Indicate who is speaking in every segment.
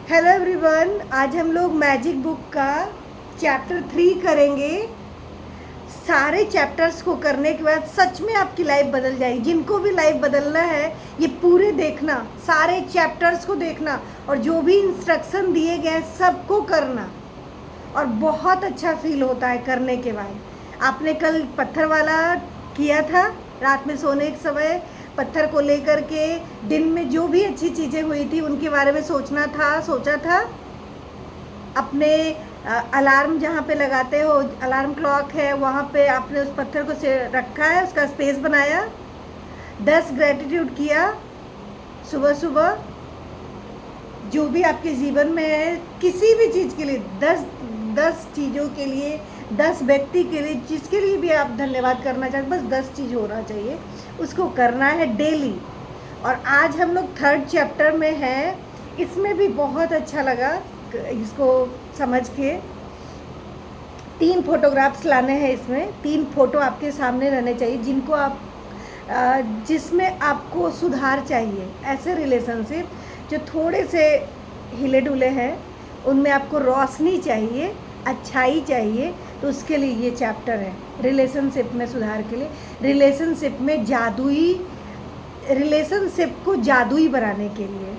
Speaker 1: Hello everyone, आज हम लोग मैजिक बुक का चैप्टर 3 करेंगे। सारे चैप्टर्स को करने के बाद सच में आपकी लाइफ बदल जाएगी। जिनको भी लाइफ बदलना है ये पूरे देखना, सारे चैप्टर्स को देखना और जो भी इंस्ट्रक्शन दिए गए हैं सबको करना और बहुत अच्छा फील होता है करने के बाद। आपने कल पत्थर वाला किया था, रात में सोने के समय पत्थर को लेकर के दिन में जो भी अच्छी चीज़ें हुई थी उनके बारे में सोचा था। अपने अलार्म जहाँ पे लगाते हो, अलार्म क्लॉक है, वहाँ पे आपने उस पत्थर को से रखा है, उसका स्पेस बनाया, 10 ग्रेटिट्यूड किया सुबह सुबह। जो भी आपके जीवन में है किसी भी चीज़ के लिए, 10 चीज़ों के लिए, 10 व्यक्ति के लिए, जिसके लिए भी आप धन्यवाद करना चाहते, बस 10 चीज़ होना चाहिए, उसको करना है डेली। और आज हम लोग 3rd चैप्टर में हैं। इसमें भी बहुत अच्छा लगा इसको समझ के। 3 फोटोग्राफ्स लाने हैं इसमें, 3 फोटो आपके सामने रहने चाहिए जिनको आप जिसमें आपको सुधार चाहिए। ऐसे रिलेशनशिप जो थोड़े से हिले डुले हैं, उनमें आपको रोशनी चाहिए, अच्छाई चाहिए, तो उसके लिए ये चैप्टर है। रिलेशनशिप में सुधार के लिए, रिलेशनशिप को जादुई बनाने के लिए,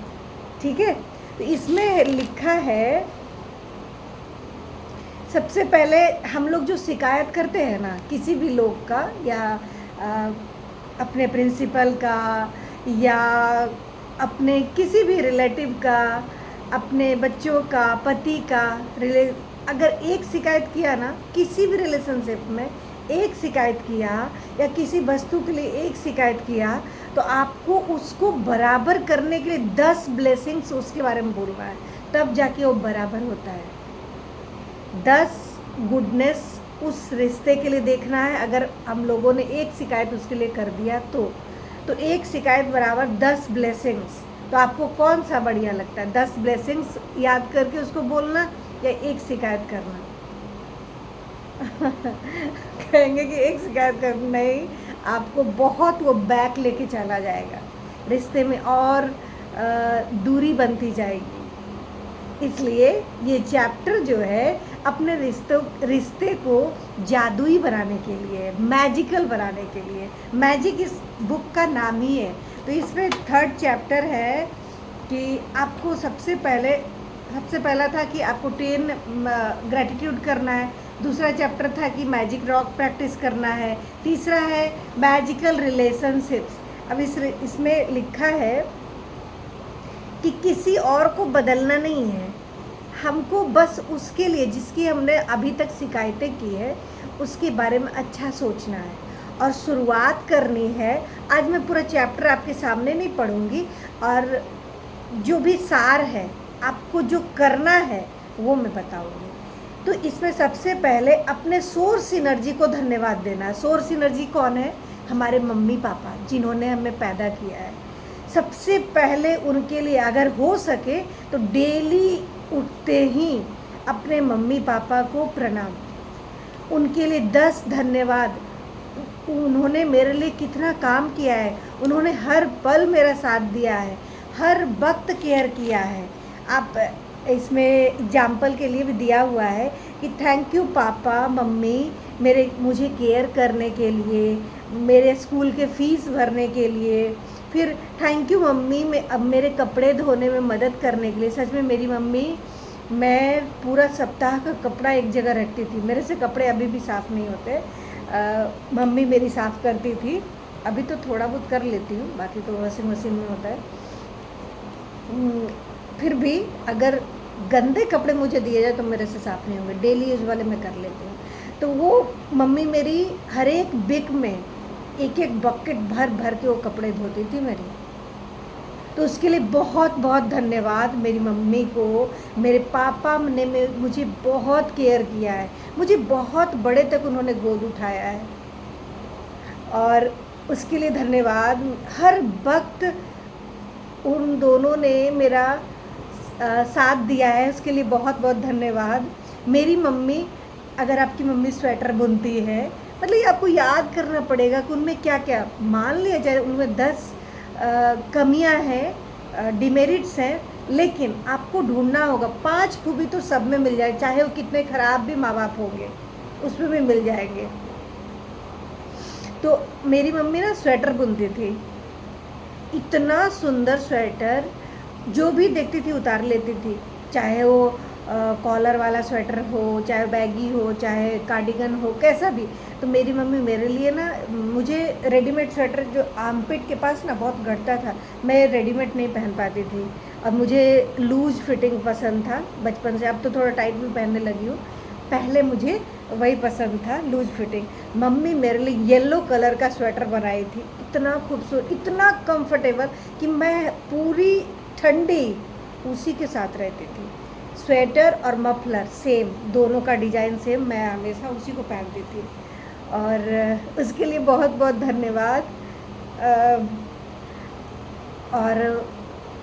Speaker 1: ठीक है। तो इसमें लिखा है, सबसे पहले हम लोग जो शिकायत करते हैं ना किसी भी लोग का, या अपने प्रिंसिपल का, या अपने किसी भी रिलेटिव का, अपने बच्चों का, पति का, अगर एक शिकायत किया ना किसी भी रिलेशनशिप में, एक शिकायत किया या किसी वस्तु के लिए एक शिकायत किया, तो आपको उसको बराबर करने के लिए 10 ब्लेसिंग्स उसके बारे में बोलना है, तब जाके वो बराबर होता है। 10 गुडनेस उस रिश्ते के लिए देखना है। अगर हम लोगों ने एक शिकायत उसके लिए कर दिया तो एक शिकायत बराबर 10 ब्लेसिंग्स। तो आपको कौन सा बढ़िया लगता है, 10 ब्लेसिंग्स याद करके उसको बोलना या एक शिकायत करना? कहेंगे कि एक शिकायत करना, नहीं, आपको बहुत वो बैक लेके चला जाएगा, रिश्ते में और दूरी बनती जाएगी। इसलिए ये चैप्टर जो है अपने रिश्ते को जादुई बनाने के लिए, मैजिकल बनाने के लिए, मैजिक इस बुक का नाम ही है। तो इसमें 3rd चैप्टर है कि आपको सबसे पहला था कि आपको 10 ग्रेटिट्यूड करना है। दूसरा चैप्टर था कि मैजिक रॉक प्रैक्टिस करना है। तीसरा है मैजिकल रिलेशनशिप्स। अब इसमें लिखा है कि किसी और को बदलना नहीं है, हमको बस उसके लिए जिसकी हमने अभी तक शिकायतें की है उसके बारे में अच्छा सोचना है और शुरुआत करनी है। आज मैं पूरा चैप्टर आपके सामने नहीं पढ़ूंगी, और जो भी सार है आपको जो करना है वो मैं बताऊंगी। तो इसमें सबसे पहले अपने सोर्स एनर्जी को धन्यवाद देना है। सोर्स एनर्जी कौन है? हमारे मम्मी पापा, जिन्होंने हमें पैदा किया है। सबसे पहले उनके लिए अगर हो सके तो डेली उठते ही अपने मम्मी पापा को प्रणाम, उनके लिए 10 धन्यवाद। उन्होंने मेरे लिए कितना काम किया है, उन्होंने हर पल मेरा साथ दिया है, हर वक्त केयर किया है। आप इसमें एग्जाम्पल के लिए भी दिया हुआ है कि थैंक यू पापा मम्मी, मुझे केयर करने के लिए, मेरे स्कूल के फ़ीस भरने के लिए। फिर थैंक यू मम्मी अब मेरे कपड़े धोने में मदद करने के लिए। सच में मेरी मम्मी, मैं पूरा सप्ताह का कपड़ा एक जगह रखती थी, मेरे से कपड़े अभी भी साफ़ नहीं होते, मम्मी मेरी साफ़ करती थी। अभी तो थोड़ा बहुत कर लेती हूँ, बाकी तो वॉशिंग मशीन में होता है। फिर भी अगर गंदे कपड़े मुझे दिए जाए तो मेरे से साफ़ नहीं होंगे, डेली यूज़ वाले मैं कर लेती हूँ। तो वो मम्मी मेरी हर एक वीक में एक बकेट भर भर के वो कपड़े धोती थी मेरी। तो उसके लिए बहुत बहुत धन्यवाद मेरी मम्मी को। मेरे पापा ने मुझे बहुत केयर किया है, मुझे बहुत बड़े तक उन्होंने गोद उठाया है, और उसके लिए धन्यवाद। हर वक्त उन दोनों ने मेरा साथ दिया है, उसके लिए बहुत बहुत धन्यवाद। मेरी मम्मी, अगर आपकी मम्मी स्वेटर बुनती है, मतलब ये आपको याद करना पड़ेगा कि उनमें क्या क्या, मान लिया जाए उनमें 10 कमियां हैं, डिमेरिट्स हैं, लेकिन आपको ढूंढना होगा। 5 खूबी तो सब में मिल जाए, चाहे वो कितने ख़राब भी माँ बाप होंगे उसमें भी मिल जाएंगे। तो मेरी मम्मी ना स्वेटर बुनती थी, इतना सुंदर स्वेटर, जो भी देखती थी उतार लेती थी, चाहे वो कॉलर वाला स्वेटर हो, चाहे बैगी हो, चाहे कार्डिगन हो, कैसा भी। तो मेरी मम्मी मेरे लिए ना, मुझे रेडीमेड स्वेटर जो आर्मपिट के पास ना बहुत घटता था, मैं रेडीमेड नहीं पहन पाती थी, और मुझे लूज़ फिटिंग पसंद था बचपन से। अब तो थोड़ा टाइट भी पहनने लगी हूँ, पहले मुझे वही पसंद था, लूज़ फिटिंग। मम्मी मेरे लिए येलो कलर का स्वेटर बनाई थी, इतना खूबसूरत, इतना कंफर्टेबल कि मैं पूरी ठंडी उसी के साथ रहती थी। स्वेटर और मफलर सेम, दोनों का डिज़ाइन सेम, मैं हमेशा उसी को पहनती थी। और उसके लिए बहुत बहुत धन्यवाद। और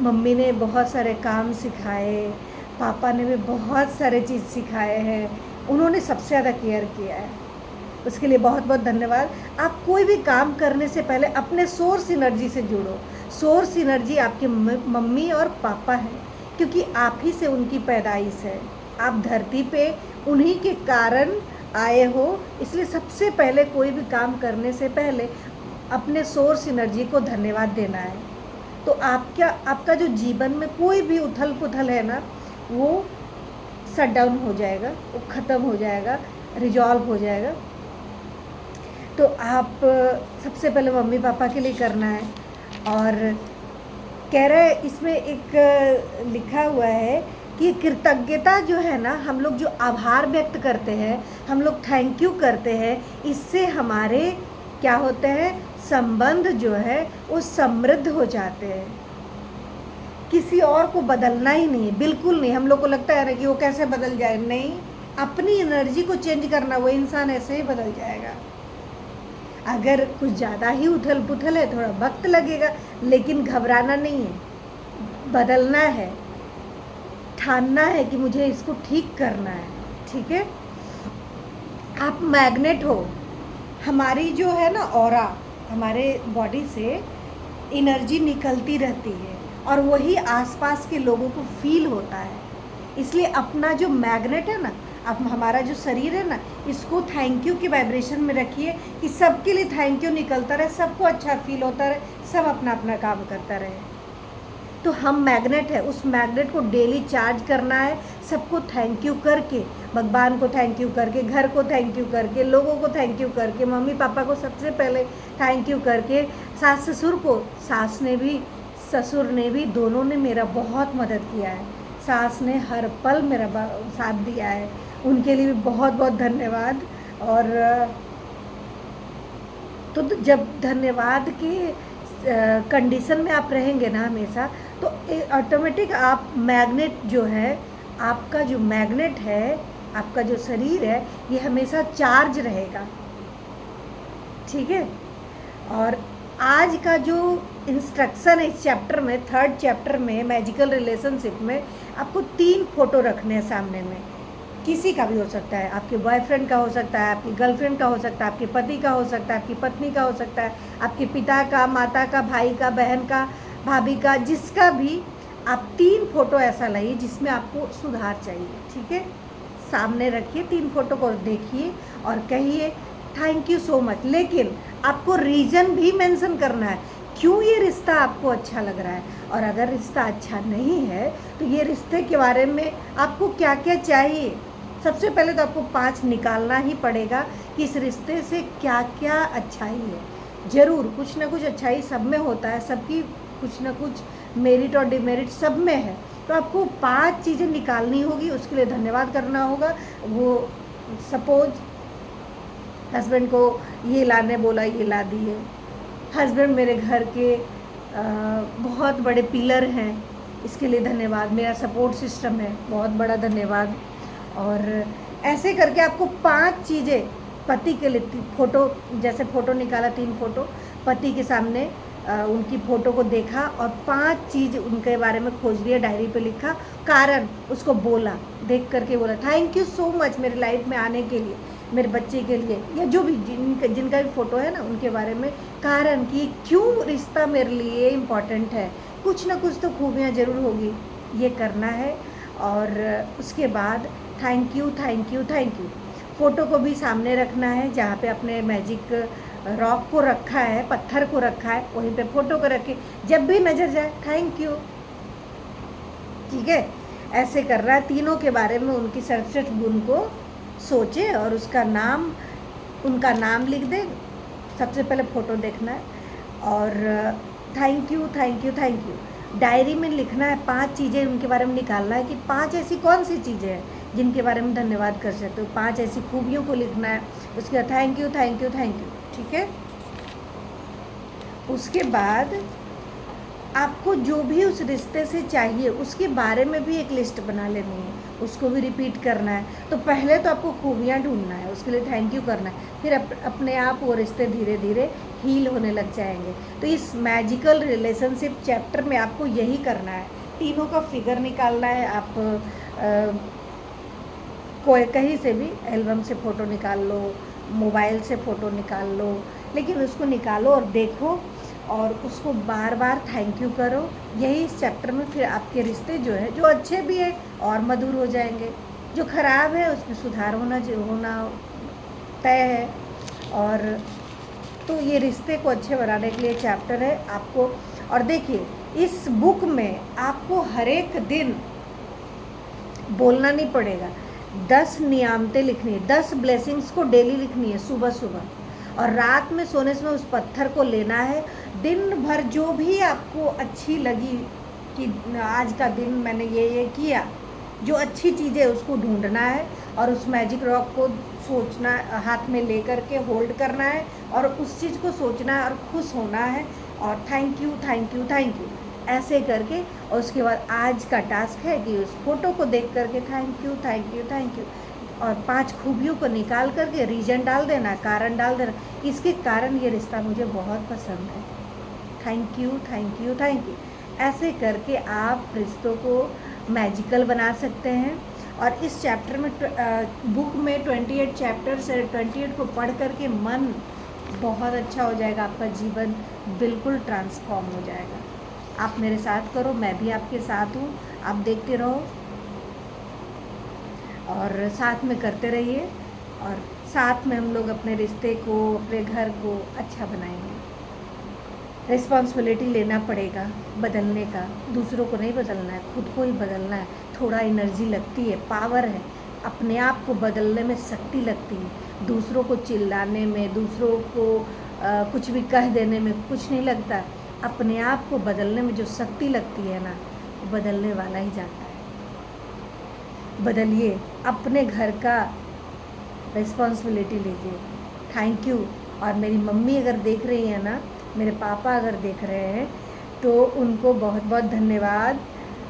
Speaker 1: मम्मी ने बहुत सारे काम सिखाए, पापा ने भी बहुत सारे चीज़ सिखाए हैं, उन्होंने सबसे ज़्यादा केयर किया है, उसके लिए बहुत बहुत धन्यवाद। आप कोई भी काम करने से पहले अपने सोर्स एनर्जी से जुड़ो। सोर्स एनर्जी आपके मम्मी और पापा हैं, क्योंकि आप ही से उनकी पैदाइश है, आप धरती पे उन्हीं के कारण आए हो। इसलिए सबसे पहले कोई भी काम करने से पहले अपने सोर्स एनर्जी को धन्यवाद देना है। तो आपका जो जीवन में कोई भी उथल पुथल है ना, वो शट डाउन हो जाएगा, वो ख़त्म हो जाएगा, रिजॉल्व हो जाएगा। तो आप सबसे पहले मम्मी पापा के लिए करना है। और कह रहे इसमें एक लिखा हुआ है कि कृतज्ञता जो है ना, हम लोग जो आभार व्यक्त करते हैं, हम लोग थैंक यू करते हैं, इससे हमारे क्या होते हैं, संबंध जो है वो समृद्ध हो जाते हैं। किसी और को बदलना ही नहीं है, बिल्कुल नहीं। हम लोग को लगता है ना कि वो कैसे बदल जाए, नहीं, अपनी एनर्जी को चेंज करना, वो इंसान ऐसे ही बदल जाएगा। अगर कुछ ज़्यादा ही उथल पुथल है, थोड़ा वक्त लगेगा, लेकिन घबराना नहीं है, बदलना है, ठानना है कि मुझे इसको ठीक करना है, ठीक है। आप मैग्नेट हो, हमारी जो है ना ऑरा, हमारे बॉडी से एनर्जी निकलती रहती है और वही आसपास के लोगों को फील होता है। इसलिए अपना जो मैग्नेट है ना, अब हमारा जो शरीर है ना, इसको थैंक यू की वाइब्रेशन में रखिए कि सबके लिए थैंक यू निकलता रहे, सबको अच्छा फील होता रहे, सब अपना अपना काम करता रहे। तो हम मैग्नेट है, उस मैग्नेट को डेली चार्ज करना है, सबको थैंक यू करके, भगवान को थैंक यू करके, घर को थैंक यू करके, लोगों को थैंक यू करके, मम्मी पापा को सबसे पहले थैंक यू करके, सास ससुर को, सास ने भी ससुर ने भी, दोनों ने मेरा बहुत मदद किया है। सास ने हर पल मेरा साथ दिया है, उनके लिए भी बहुत बहुत धन्यवाद। और तो जब धन्यवाद के कंडीशन में आप रहेंगे ना हमेशा, तो ऑटोमेटिक आप मैग्नेट जो है, आपका जो मैग्नेट है, आपका जो शरीर है, ये हमेशा चार्ज रहेगा, ठीक है। और आज का जो इंस्ट्रक्शन है इस चैप्टर में, 3rd चैप्टर में, मैजिकल रिलेशनशिप में, आपको 3 फोटो रखने हैं सामने में। किसी का भी हो सकता है, आपके बॉयफ्रेंड का हो सकता है, आपकी गर्लफ्रेंड का हो सकता है, आपके पति का हो सकता है, आपकी पत्नी का हो सकता है, आपके पिता का, माता का, भाई का, बहन का, भाभी का, जिसका भी। आप 3 फोटो ऐसा लाइए जिसमें आपको सुधार चाहिए, ठीक है। सामने रखिए, 3 फोटो को देखिए और कहिए थैंक यू सो मच। लेकिन आपको रीज़न भी मेंशन करना है, क्यों ये रिश्ता आपको अच्छा लग रहा है। और अगर रिश्ता अच्छा नहीं है तो ये रिश्ते के बारे में आपको क्या क्या चाहिए। सबसे पहले तो आपको 5 निकालना ही पड़ेगा कि इस रिश्ते से क्या क्या अच्छाई है। ज़रूर कुछ ना कुछ अच्छाई सब में होता है, सबकी कुछ ना कुछ मेरिट और डिमेरिट सब में है। तो आपको 5 चीज़ें निकालनी होगी, उसके लिए धन्यवाद करना होगा। वो सपोज हस्बैंड को ये लाने बोला, ये ला दिए। हस्बैंड मेरे घर के बहुत बड़े पिलर हैं, इसके लिए धन्यवाद। मेरा सपोर्ट सिस्टम है, बहुत बड़ा धन्यवाद। और ऐसे करके आपको 5 चीज़ें पति के लिए, फ़ोटो जैसे फ़ोटो निकाला, 3 फ़ोटो पति के सामने, उनकी फ़ोटो को देखा और 5 चीज़ उनके बारे में खोज लिया, डायरी पे लिखा, कारण उसको बोला, देख करके बोला थैंक यू सो मच मेरी लाइफ में आने के लिए, मेरे बच्चे के लिए, या जो भी जिनका भी फ़ोटो है ना, उनके बारे में कारण कि क्यों रिश्ता मेरे लिए इम्पॉर्टेंट है। कुछ ना कुछ तो खूबियाँ ज़रूर होगी, ये करना है। और उसके बाद thank you thank you thank you, photo को भी सामने रखना है, जहाँ पे अपने मैजिक रॉक को रखा है, पत्थर को रखा है, वहीं पे फ़ोटो को रखे, जब भी नज़र जाए थैंक यू। ठीक है, ऐसे कर रहा है। तीनों के बारे में उनकी सर्वश्रेष्ठ गुण को सोचे और उसका नाम, उनका नाम लिख दे। सबसे पहले फ़ोटो देखना है और thank you thank you thank you diary में लिखना है। 5 चीज़ें उनके बारे में निकालना है कि 5 ऐसी कौन सी चीज़ें हैं जिनके बारे में धन्यवाद कर सकते हो। 5 ऐसी खूबियों को लिखना है। उसके बाद thank you thank you thank you. ठीक है, उसके बाद आपको जो भी उस रिश्ते से चाहिए उसके बारे में भी एक लिस्ट बना लेनी है, उसको भी रिपीट करना है। तो पहले तो आपको खूबियाँ ढूंढना है, उसके लिए थैंक यू करना है, फिर अपने आप वो रिश्ते धीरे धीरे हील होने लग जाएंगे। तो इस मैजिकल रिलेशनशिप चैप्टर में आपको यही करना है। तीनों का फिगर निकालना है। आप कोई कहीं से भी एल्बम से फ़ोटो निकाल लो, मोबाइल से फ़ोटो निकाल लो, लेकिन उसको निकालो और देखो और उसको बार बार थैंक यू करो। यही इस चैप्टर में फिर आपके रिश्ते जो है, जो अच्छे भी है और मधुर हो जाएंगे, जो ख़राब है उसमें सुधार होना तय है। और तो ये रिश्ते को अच्छे बनाने के लिए चैप्टर है आपको। और देखिए, इस बुक में आपको हर एक दिन बोलना नहीं पड़ेगा, 10 नियामतें लिखनी है, 10 ब्लेसिंग्स को डेली लिखनी है सुबह सुबह। और रात में सोने समय उस पत्थर को लेना है। दिन भर जो भी आपको अच्छी लगी कि आज का दिन मैंने ये किया, जो अच्छी चीज़ें उसको ढूंढना है और उस मैजिक रॉक को सोचना, हाथ में ले करके होल्ड करना है और उस चीज़ को सोचना है और खुश होना है और thank you thank you thank you ऐसे करके। और उसके बाद आज का टास्क है कि उस फोटो को देख करके thank you thank you thank you और 5 खूबियों को निकाल करके रीजन डाल देना, कारण डाल देना, इसके कारण ये रिश्ता मुझे बहुत पसंद है, thank you thank you thank you. ऐसे करके आप रिश्तों को मैजिकल बना सकते हैं। और इस चैप्टर में बुक में 28 चैप्टर्स है। 28 को पढ़ करके मन बहुत अच्छा हो जाएगा, आपका जीवन बिल्कुल ट्रांसफॉर्म हो जाएगा। आप मेरे साथ करो, मैं भी आपके साथ हूँ, आप देखते रहो और साथ में करते रहिए और साथ में हम लोग अपने रिश्ते को, अपने घर को अच्छा बनाएंगे। रिस्पॉन्सिबिलिटी लेना पड़ेगा बदलने का, दूसरों को नहीं बदलना है, खुद को ही बदलना है। थोड़ा एनर्जी लगती है, पावर है, अपने आप को बदलने में शक्ति लगती है। दूसरों को चिल्लाने में, दूसरों को कुछ भी कह देने में कुछ नहीं लगता। अपने आप को बदलने में जो शक्ति लगती है ना, वो बदलने वाला ही जाता है। बदलिए, अपने घर का रिस्पॉन्सिबिलिटी लीजिए। Thank you. और मेरी मम्मी अगर देख रही है ना, मेरे पापा अगर देख रहे हैं तो उनको बहुत बहुत धन्यवाद।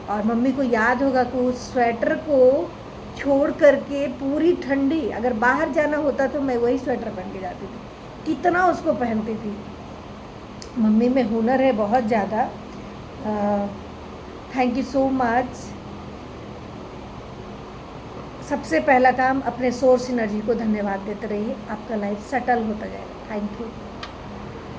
Speaker 1: और मम्मी को याद होगा कि उस स्वेटर को छोड़ करके पूरी ठंडी, अगर बाहर जाना होता तो मैं वही स्वेटर पहन के जाती थी, कितना उसको पहनती थी। मम्मी में हुनर है बहुत ज़्यादा। Thank you so much. सबसे पहला काम, अपने सोर्स एनर्जी को धन्यवाद देते रहिए, आपका लाइफ सेटल होता जाएगा। Thank you.